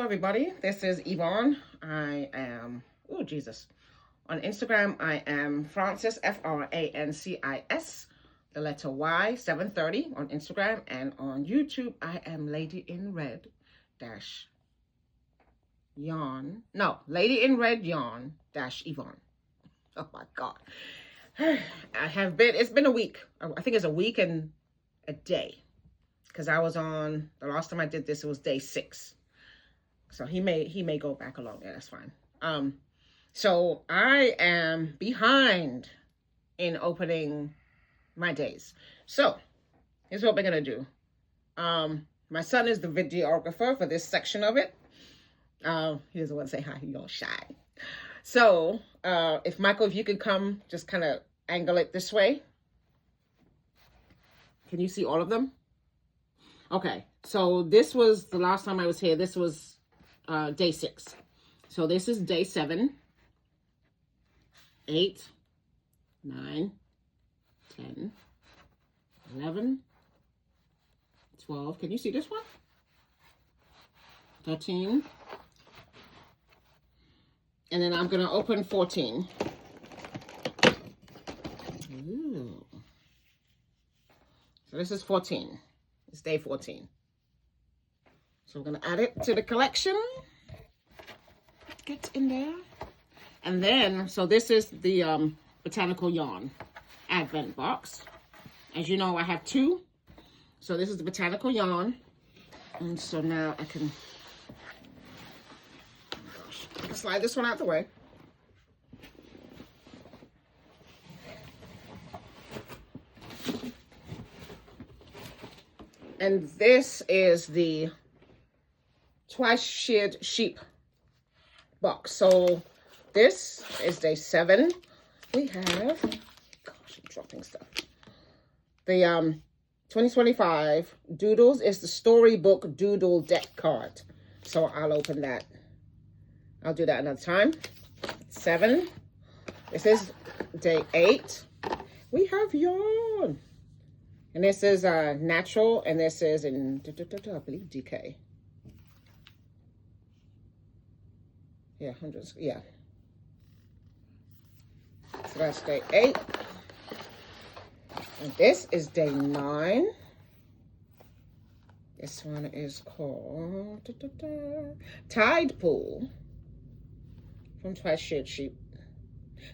everybody, this is Yvonne. I am, oh Jesus, on Instagram I am Francis, Francis, the letter Y, 730 on Instagram, and on YouTube I am Lady in Red dash Yarn, no, Lady in Red Yarn dash Yvonne. Oh my God. It's been a week. I think it's a week and a day, because I was on, the last time I did this, it was day 6. So he may go back along. Yeah, that's fine. So I am behind in opening my days. So here's what we're gonna do. My son is the videographer for this section of it. He doesn't want to say hi, he's all shy. So if Michael, if you could come, just kind of angle it this way. Can you see all of them? Okay, so this was the last time I was here. This was day 6. So this is day 7, 8, 9, 10, 11, 12. Can you see this one? 13. And then I'm going to open 14. Ooh. So this is 14. It's day 14. So we're going to add it to the collection. Get in there. And then, so this is the Botanical Yarn Advent box. As you know, I have 2. So this is the Botanical Yarn. And so now I can, oh my gosh, I can slide this one out the way. And this is the Twice Sheared Sheep box. So this is day 7. We have, gosh, I'm dropping stuff. The 2025 Doodles is the Storybook Doodle Deck card. So I'll open that. I'll do that another time. 7. This is day 8. We have yarn. And this is natural, and this is in, I believe, DK. Yeah, hundreds, yeah. So that's day 8. And this is day 9. This one is called Tide Pool from Twice Sheared Sheep.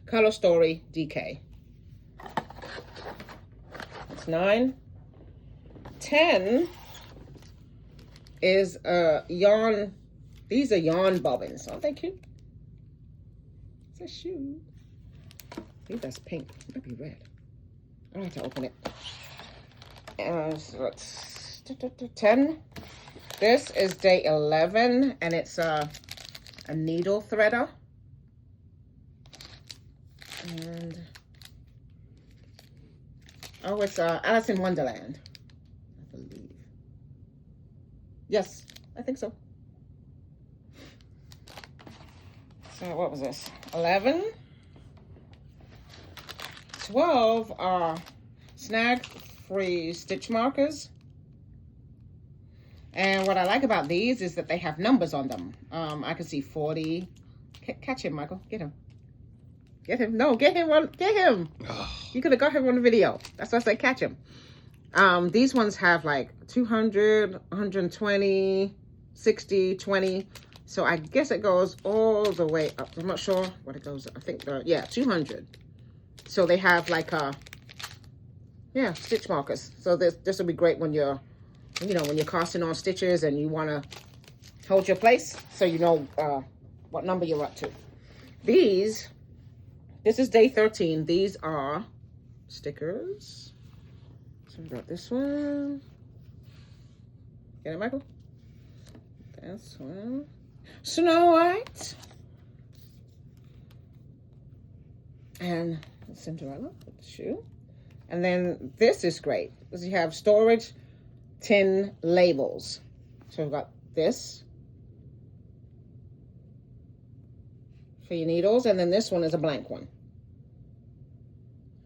Color Story DK. That's 9. 10 is yarn. These are yarn bobbins. Aren't they cute? It's a shoe. I think that's pink. It might be red. I have to open it. So it's 10. This is day 11, and it's a needle threader. And oh, it's Alice in Wonderland, I believe. Yes, I think so. So what was this? 11. 12 are snag-free stitch markers. And what I like about these is that they have numbers on them. I can see 40. Catch him, Michael. Get him. Get him. No, get him. Get him. You could have got him on the video. That's why I said catch him. These ones have like 200, 120, 60, 20. So I guess it goes all the way up. I'm not sure what it goes. I think, yeah, 200. So they have like, yeah, stitch markers. So this will be great when you're, you know, when you're casting on stitches and you want to hold your place. So you know what number you're up to. This is day 13. These are stickers. So we got this one. Get it, Michael? This one. Snow White. And Cinderella with the shoe. And then this is great because you have storage tin labels. So we've got this for your needles, and then this one is a blank one.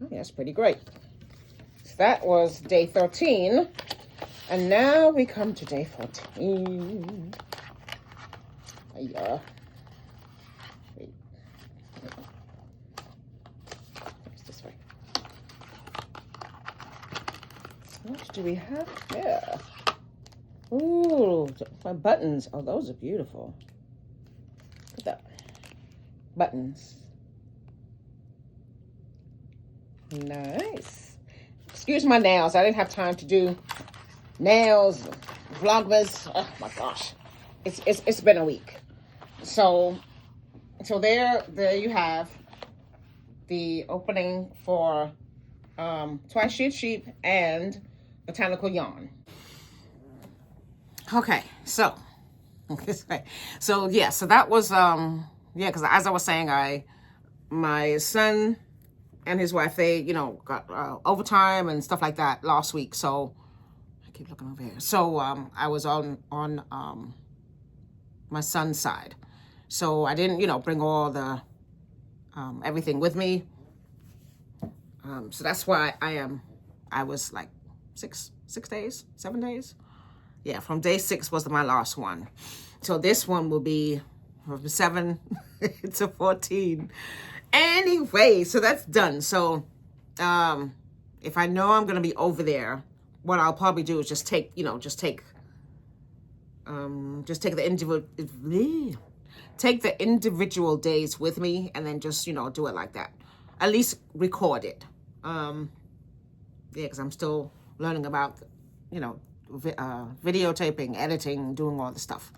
Oh, yeah, that's pretty great. So that was day 13. And now we come to day 14. Yeah. Wait. It's this way. What do we have here? Ooh, my buttons. Oh, those are beautiful. Look at that. Buttons. Nice. Excuse my nails. I didn't have time to do nails, VLOGMAS. Oh my gosh. It's been a week. So there you have the opening for Twice Sheared Sheep and Botanical Yarn. Okay, so yeah, so that was yeah, because as I was saying, my son and his wife, they got overtime and stuff like that last week. So I keep looking over here. So I was on my son's side, so I didn't bring all the everything with me. So that's why I was like 7 days. Yeah, from day 6 was my last one. So this one will be from 7 to 14. Anyway, so that's done. So if I know I'm gonna be over there, what I'll probably do is just take the individual days with me, and then just do it like that. At least record it. Yeah, because I'm still learning about videotaping, editing, doing all the stuff.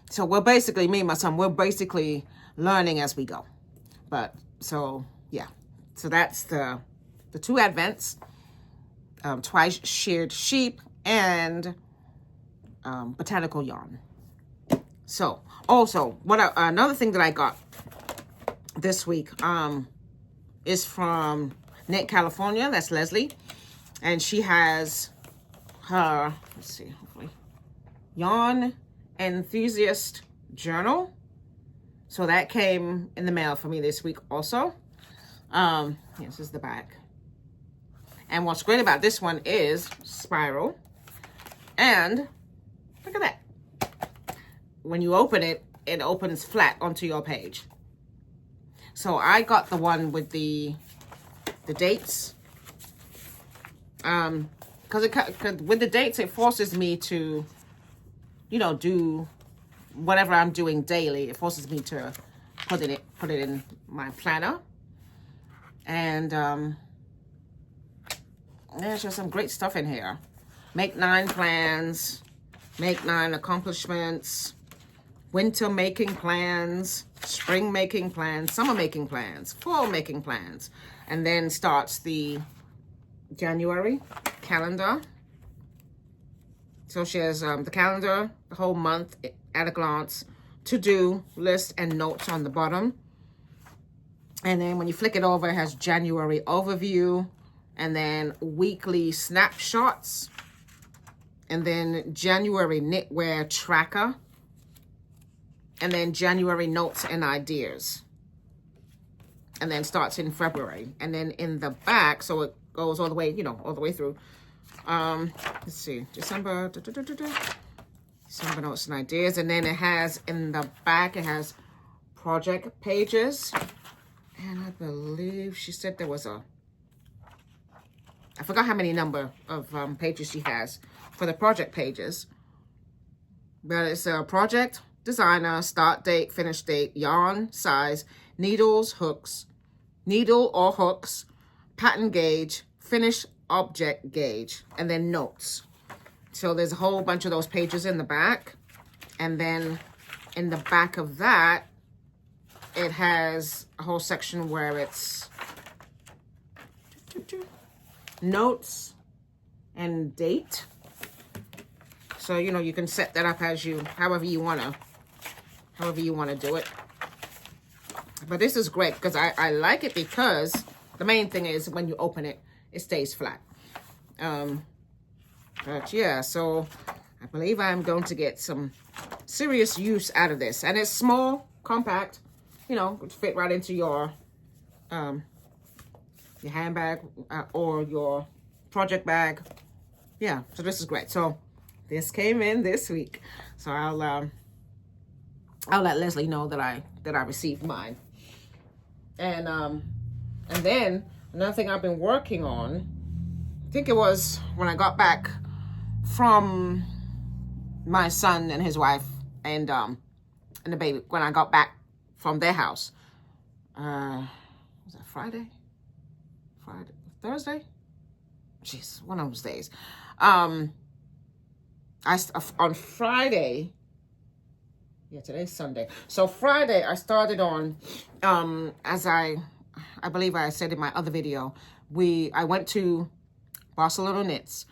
So we're basically, me and my son, we're basically learning as we go. But so yeah, so that's the 2 advents, Twice Sheared Sheep and Botanical Yarn. So also another thing that I got this week is from Nate, California. That's Leslie, and she has her, let's see, hopefully, Yarn Enthusiast Journal. So that came in the mail for me this week also. This is the back. And what's great about this one is spiral. And look at that. When you open it, it opens flat onto your page. So I got the one with the dates. Because with the dates, it forces me to, do whatever I'm doing daily. It forces me to put it in my planner. And there's just some great stuff in here. Make 9 plans, make 9 accomplishments, winter making plans, spring making plans, summer making plans, fall making plans. And then starts the January calendar. So she has the calendar, the whole month at a glance, to-do list and notes on the bottom. And then when you flick it over, it has January overview, and then weekly snapshots, and then January knitwear tracker, and then January notes and ideas. And then starts in February. And then in the back, so it goes all the way, all the way through. Let's see, December notes and ideas. And then it has, in the back, it has project pages. And I believe she said there was I forgot how many number of pages she has for the project pages. But it's a project, designer, start date, finish date, yarn, size, needles, hooks, needle or hooks, pattern gauge, finish object gauge, and then notes. So there's a whole bunch of those pages in the back. And then in the back of that, it has a whole section where it's notes and date. So, you can set that up as however you want to do it. But this is great because I like it, because the main thing is when you open it, it stays flat. But yeah, so I believe I'm going to get some serious use out of this. And it's small, compact, would fit right into your handbag or your project bag. Yeah, so this is great. So this came in this week. So I'll let Leslie know that I received mine. And then another thing I've been working on, I think it was when I got back from my son and his wife and the baby, when I got back from their house. Was that Friday? Thursday? Jeez, one of those days. On Friday, yeah, today's Sunday. So Friday, I started on, as I believe I said in my other video, I went to Barcelona Knits,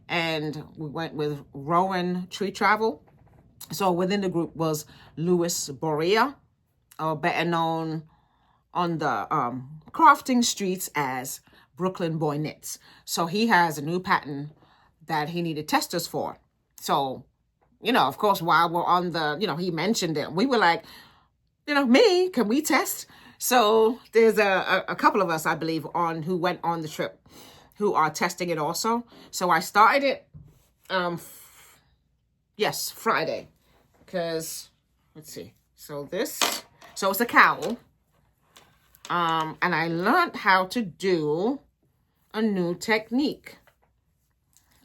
and we went with Rowan Tree Travel. So within the group was Louis Borea, or better known on the crafting streets as Brooklyn Boy Knits. So he has a new pattern that he needed testers for. So, you know, of course, while we're on the, you know, he mentioned it, we were like, you know, can we test? So there's a couple of us, I believe, who went on the trip who are testing it also. So I started it, yes, Friday, because, let's see. So it's a cowl. And I learned how to do a new technique.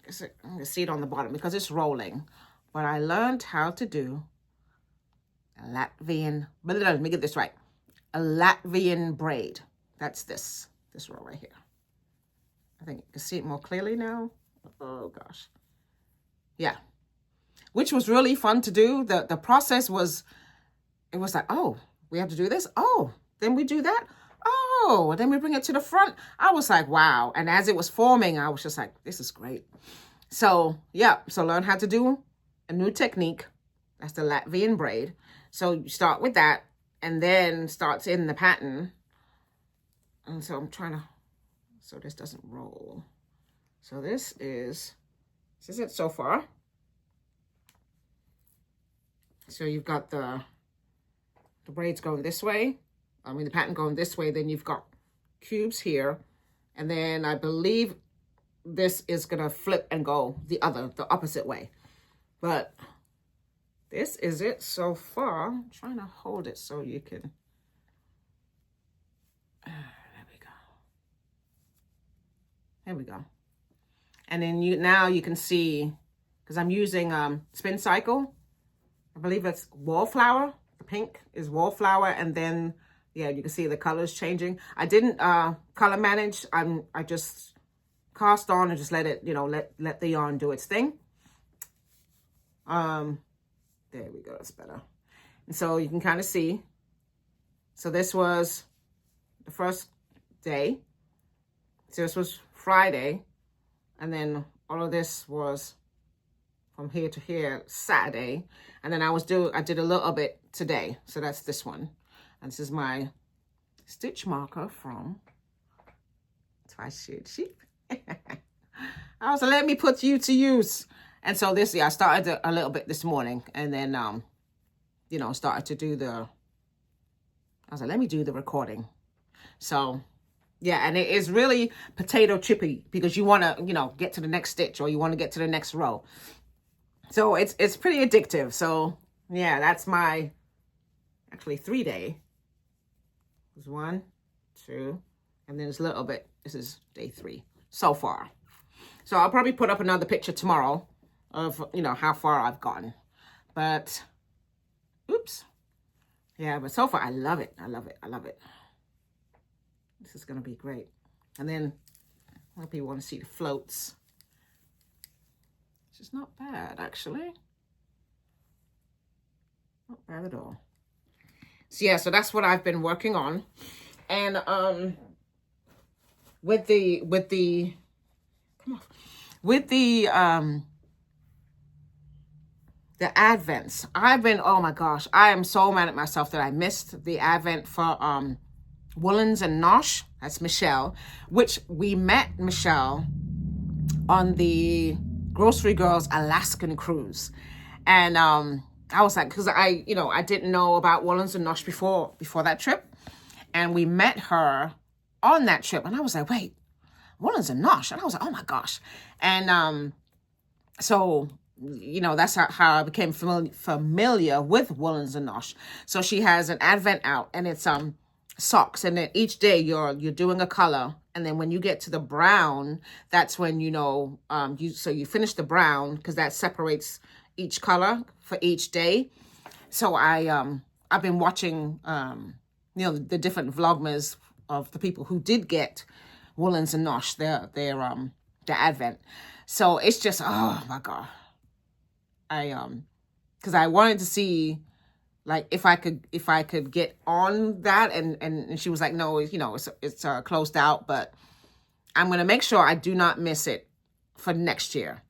I'm going to see it on the bottom because it's rolling. But I learned how to do a Latvian, but let me get this right. A Latvian braid. That's this row right here. I think you can see it more clearly now. Oh gosh. Yeah. Which was really fun to do. The process was, it was like, oh, we have to do this. Oh, then we do that. Oh, then we bring it to the front. I was like, wow. And as it was forming, I was just like, this is great. So yeah, so learn how to do a new technique. That's the Latvian braid. So you start with that and then starts in the pattern. And so I'm trying to, so this doesn't roll. So this is it so far. So you've got the braids going this way. I mean, the pattern going this way. Then you've got cubes here. And then I believe this is going to flip and go the opposite way. But this is it so far. I'm trying to hold it so you can. There we go. There we go. And then now you can see, because I'm using Spin Cycle. I believe it's Wallflower. The pink is Wallflower, and then yeah, you can see the colors changing. I didn't color manage. I just cast on and just let it, you know, let the yarn do its thing. There we go. That's better. And so you can kind of see. So this was the first day. So this was Friday, and then all of this was from here to here Saturday, and then I did a little bit today. So that's this one, and this is my stitch marker from Sheared Sheep. I was like, let me put you to use. And so this, yeah, I started a little bit this morning, and then you know, started to do I was like, let me do the recording. So yeah, and it is really potato chippy because you want to, you know, get to the next stitch, or you want to get to the next row. So it's pretty addictive. So yeah, that's my actually 3-day. There's 1, 2, and then there's a little bit. This is day 3 so far. So I'll probably put up another picture tomorrow of, you know, how far I've gotten. But oops. Yeah, but so far I love it. I love it. I love it. This is going to be great. And then a lot of people want to see the floats. Which is not bad, actually. Not bad at all. So yeah, so that's what I've been working on. And with the advents, I've been, oh my gosh, I am so mad at myself that I missed the advent for Woolens and Nosh. That's Michelle, which we met Michelle on the Grocery Girls Alaskan cruise. And I was like, because I didn't know about Woolens and Nosh before that trip. And we met her on that trip. And I was like, wait, Woolens and Nosh. And I was like, oh my gosh. And so you know, that's how I became familiar with Woolens and Nosh. So she has an advent out, and it's socks, and then each day you're doing a color, and then when you get to the brown, that's when, you know, you finish the brown, because that separates each color for each day. So I've been watching you know, the different vlogmas of the people who did get Woolens and Nosh, their advent. So it's just, oh my God. Because I wanted to see, like, if I could get on that, and she was like, no, you know, it's closed out, but I'm gonna make sure I do not miss it for next year.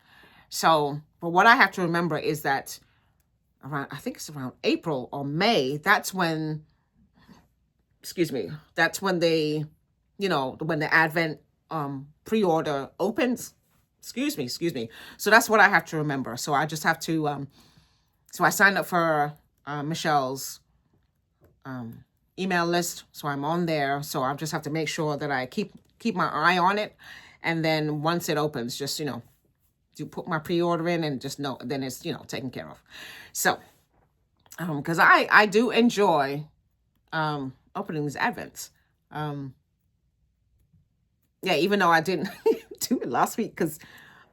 So, but what I have to remember is that I think it's around April or May, that's when, that's when they, you know, when the advent pre-order opens. Excuse me. So that's what I have to remember. So I just have to, so I signed up for Michelle's email list. So I'm on there. So I just have to make sure that I keep my eye on it. And then once it opens, just, you know, to put my pre-order in and just know, then it's, you know, taken care of. So, because I do enjoy opening these advents. Yeah, even though I didn't do it last week because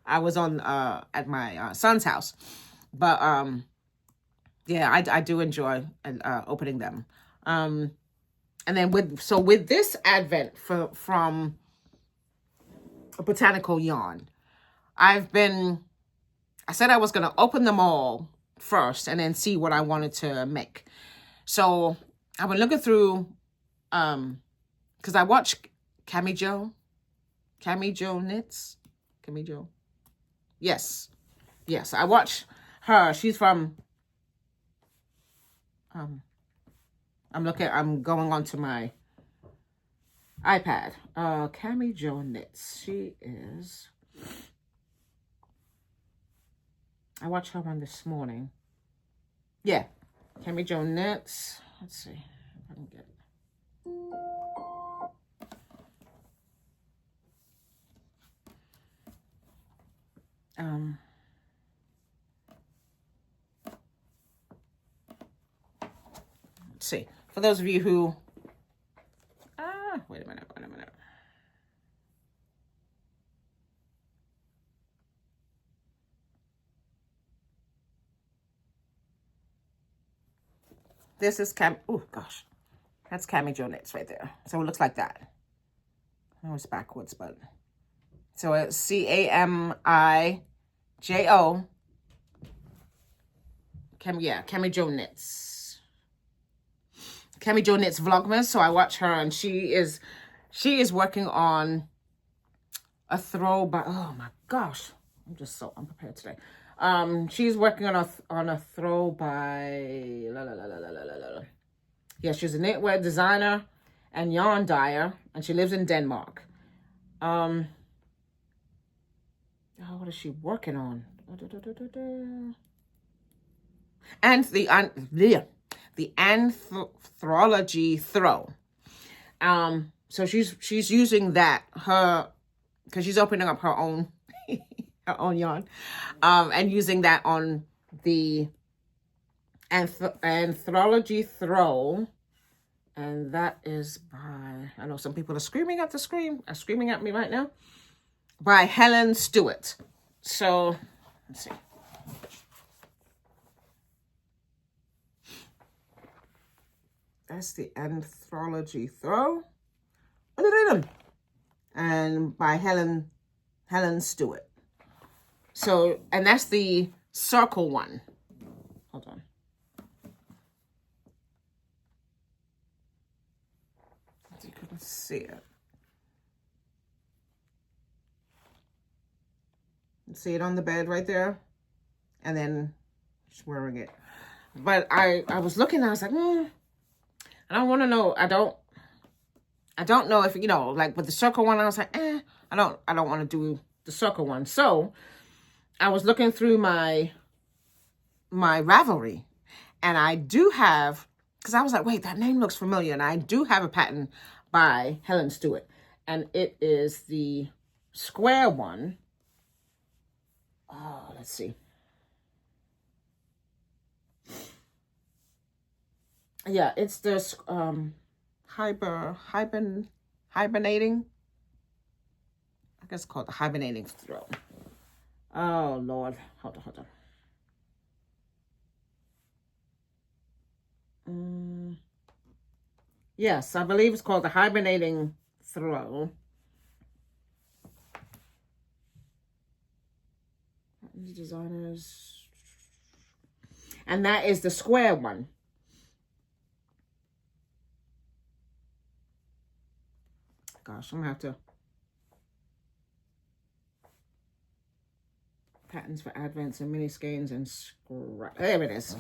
I was on at my son's house, but yeah, I do enjoy opening them. And then with this advent from Botanical Yarn, I said I was gonna open them all first and then see what I wanted to make. So I've been looking through because I watched Cami Jo Knits. Cami Jo. Yes, I watch her. She's from I'm going onto my iPad. Cami Jo Knits. She is, I watched her one this morning. Yeah, Cami Jo Knits. Let's see if I can get it. Let's see. For those of you who, wait a minute. This is oh gosh, that's Cami Jo Knits right there. So it looks like that. I know it's backwards, but so it's CAMIJO. Cami Jo Knits. Cami Jo Knits Vlogmas. So I watch her, and she is working on a throw by, oh my gosh, I'm just so unprepared today. She's working on a throw by yeah, she's a knitwear designer and yarn dyer, and she lives in Denmark. What is she working on? And the anthology throw. So she's using that, because she's opening up her own yarn, and using that on the anthology throw, and that is by, I know some people are screaming at me right now, by Helen Stewart. So let's see. That's the anthology throw, and by Helen Stewart. So, and that's the circle one. Hold on. You couldn't see it. See it on the bed right there, and then she's wearing it. But I was looking, I was like, I don't want to know. I don't know if, you know, like with the circle one, I was like, I don't want to do the circle one. So I was looking through my Ravelry, and I do have, because I was like, wait, that name looks familiar, and I do have a pattern by Helen Stewart, and it is the square one. Oh, let's see. Yeah, it's this hibernating. I guess it's called the hibernating throw. Oh Lord, hold on. Yes, I believe it's called the hibernating throw. Designers, and that is the square one. Gosh, I'm gonna have to. Patterns for advents and mini skeins and scrap. There it is.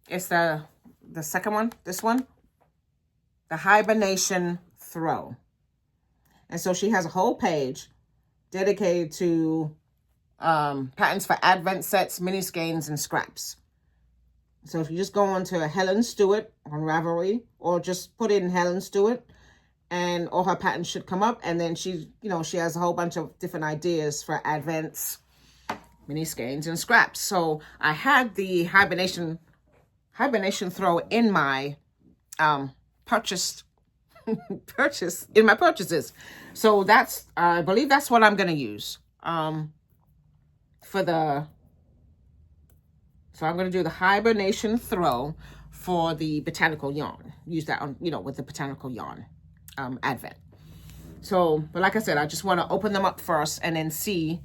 It's the second one. This one, the hibernation throw. And so she has a whole page dedicated to patterns for advent sets, mini skeins, and scraps. So if you just go on to Helen Stewart on Ravelry, or just put in Helen Stewart, and all her patterns should come up. And then she, she has a whole bunch of different ideas for advents, mini skeins, and scraps. So I had the hibernation throw in my purchase in my purchases. So that's, I believe that's what I'm going to use for the, so I'm going to do the hibernation throw for the botanical yarn. Use that on, with the botanical yarn advent. So, but like I said, I just want to open them up first and then see,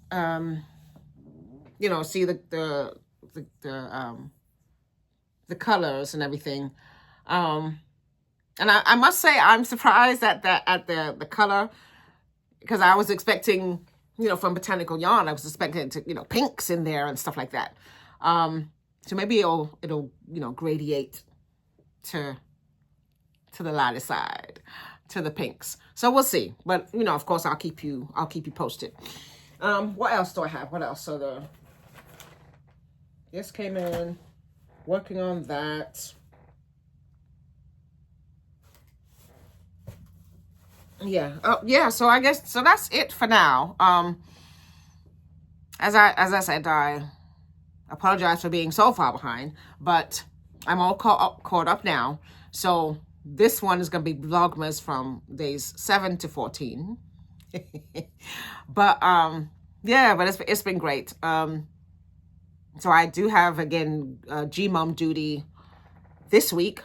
see the colors and everything. And I must say, I'm surprised at the color, because I was expecting, from Botanical Yarn, I was expecting to, pinks in there and stuff like that. So maybe it'll gradiate to the lighter side, to the pinks. So we'll see. But of course, I'll keep you posted. What else do I have? What else? So this came in, working on that. Yeah. Oh, yeah. So I guess, so that's it for now. As I said, I apologize for being so far behind, but I'm all caught up now. So this one is going to be Vlogmas from days 7 to 14. But yeah, but it's been great. So I do have, again, G-Mom duty this week,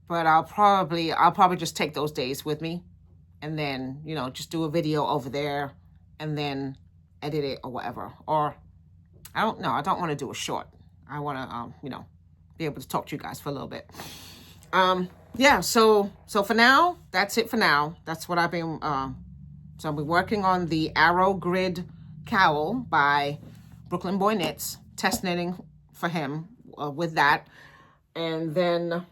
but I'll probably just take those days with me, and then, just do a video over there and then edit it or whatever. Or I don't know. I don't want to do a short. I want to, be able to talk to you guys for a little bit. Yeah. So for now, that's it for now. That's what I've been, so I'll be working on the Arrow Grid Cowl by Brooklyn Boy Knits, test knitting for him with that. And then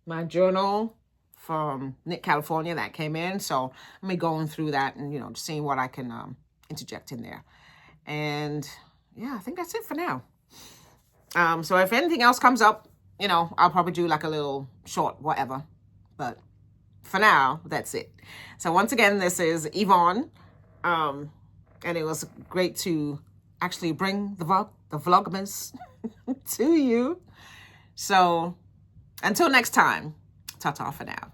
my journal from Knit California that came in. So I'm be going through that and, seeing what I can interject in there. And yeah, I think that's it for now. So if anything else comes up, I'll probably do like a little short, whatever. But for now, that's it. So once again, this is Yvonne. And it was great to actually bring the Vlogmas to you. So until next time, ta-ta for now.